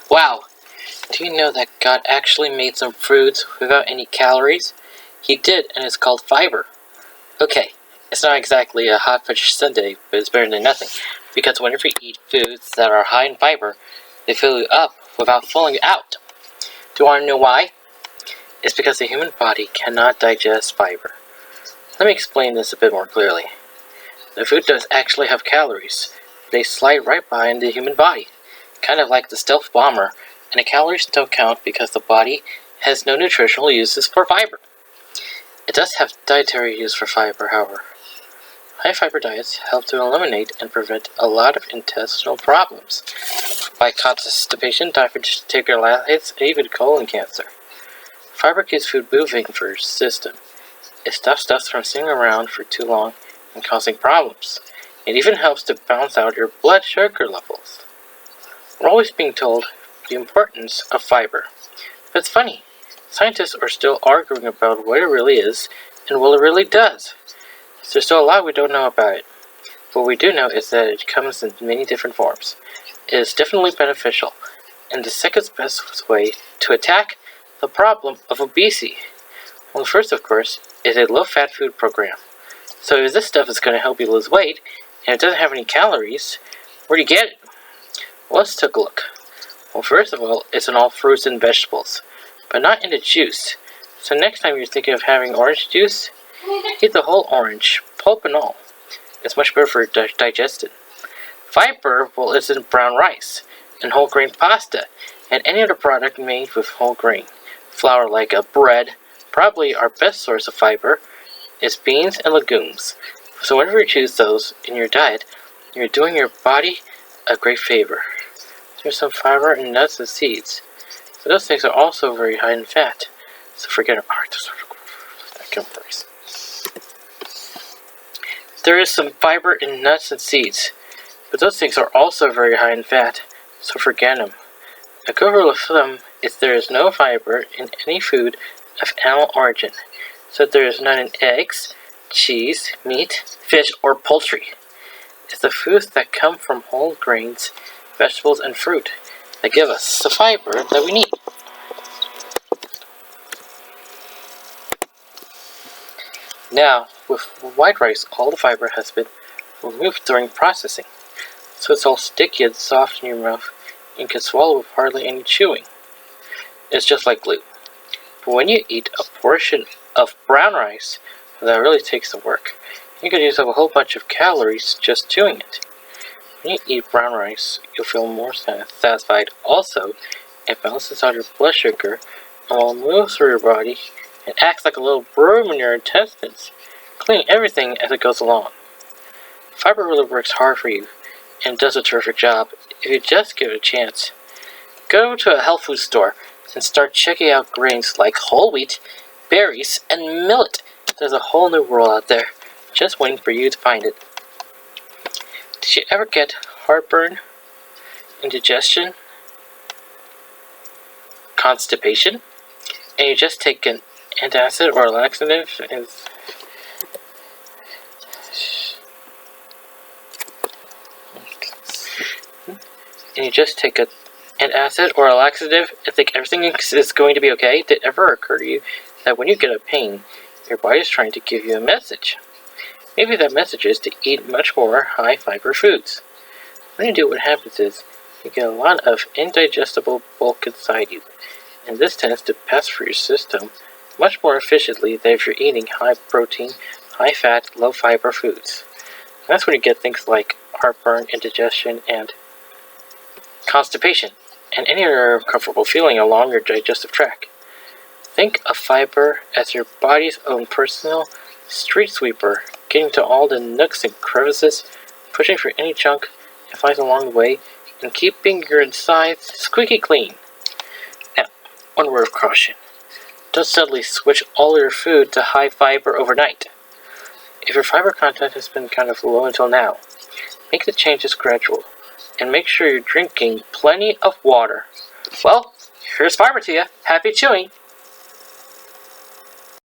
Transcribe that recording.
Wow! Do you know that God actually made some fruits without any calories? He did, and it's called fiber. Okay, it's not exactly a hot fudge sundae, but it's better than nothing. Because whenever you eat foods that are high in fiber, they fill you up without filling you out. Do you want to know why? It's because the human body cannot digest fiber. Let me explain this a bit more clearly. The food does actually have calories. They slide right by in the human body, kind of like the stealth bomber, and the calories don't count because the body has no nutritional uses for fiber. It does have dietary use for fiber, however. High fiber diets help to eliminate and prevent a lot of intestinal problems, like constipation, diverticulitis, and even colon cancer. Fiber keeps food moving for your system. It stops dust from sitting around for too long and causing problems. It even helps to balance out your blood sugar levels. We're always being told the importance of fiber. But it's funny, scientists are still arguing about what it really is and what it really does. There's still a lot we don't know about it. What we do know is that it comes in many different forms. It is definitely beneficial, and the second best way to attack the problem of obesity. Well, the first, of course, is a low-fat food program. So if this stuff is going to help you lose weight, and it doesn't have any calories, where do you get it? Well, let's take a look. Well, first of all, it's in all fruits and vegetables, but not in the juice. So next time you're thinking of having orange juice, eat the whole orange, pulp and all. It's much better for digestion. Fiber, well, it's in brown rice, and whole grain pasta, and any other product made with whole grain. Flour like a bread. Probably our best source of fiber is beans and legumes. So whenever you choose those in your diet, you're doing your body a great favor. There's some fiber in nuts and seeds. So those things are also very high in fat. So forget about it. There is some fiber in nuts and seeds, but those things are also very high in fat, so forget them. A good rule of thumb is there is no fiber in any food of animal origin, so there is none in eggs, cheese, meat, fish, or poultry. It's the foods that come from whole grains, vegetables, and fruit that give us the fiber that we need. Now, with white rice, all the fiber has been removed during processing, so it's all sticky and soft in your mouth and can swallow with hardly any chewing. It's just like glue. But when you eat a portion of brown rice, that really takes the work. You could use up a whole bunch of calories just chewing it. When you eat brown rice, you'll feel more satisfied. Also, it balances out your blood sugar and will move through your body and acts like a little broom in your intestines, cleaning everything as it goes along. Fiber really works hard for you and does a terrific job if you just give it a chance. Go to a health food store and start checking out grains like whole wheat, berries, and millet. There's a whole new world out there, just waiting for you to find it. Did you ever get heartburn, indigestion, constipation, and you just take an antacid or a laxative and think everything is going to be okay? Did it ever occur to you that when you get a pain, your body is trying to give you a message? Maybe that message is to eat much more high-fiber foods. When you do, what happens is you get a lot of indigestible bulk inside you, and this tends to pass through your system much more efficiently than if you're eating high-protein, high-fat, low-fiber foods. And that's when you get things like heartburn, indigestion, and constipation, and any other uncomfortable feeling along your digestive tract. Think of fiber as your body's own personal street sweeper, getting to all the nooks and crevices, pushing for any junk it finds along the way, and keeping your insides squeaky clean. Now, one word of caution. Don't suddenly switch all your food to high fiber overnight. If your fiber content has been kind of low until now, make the changes gradual, and make sure you're drinking plenty of water. Well, here's fiber to you. Happy chewing!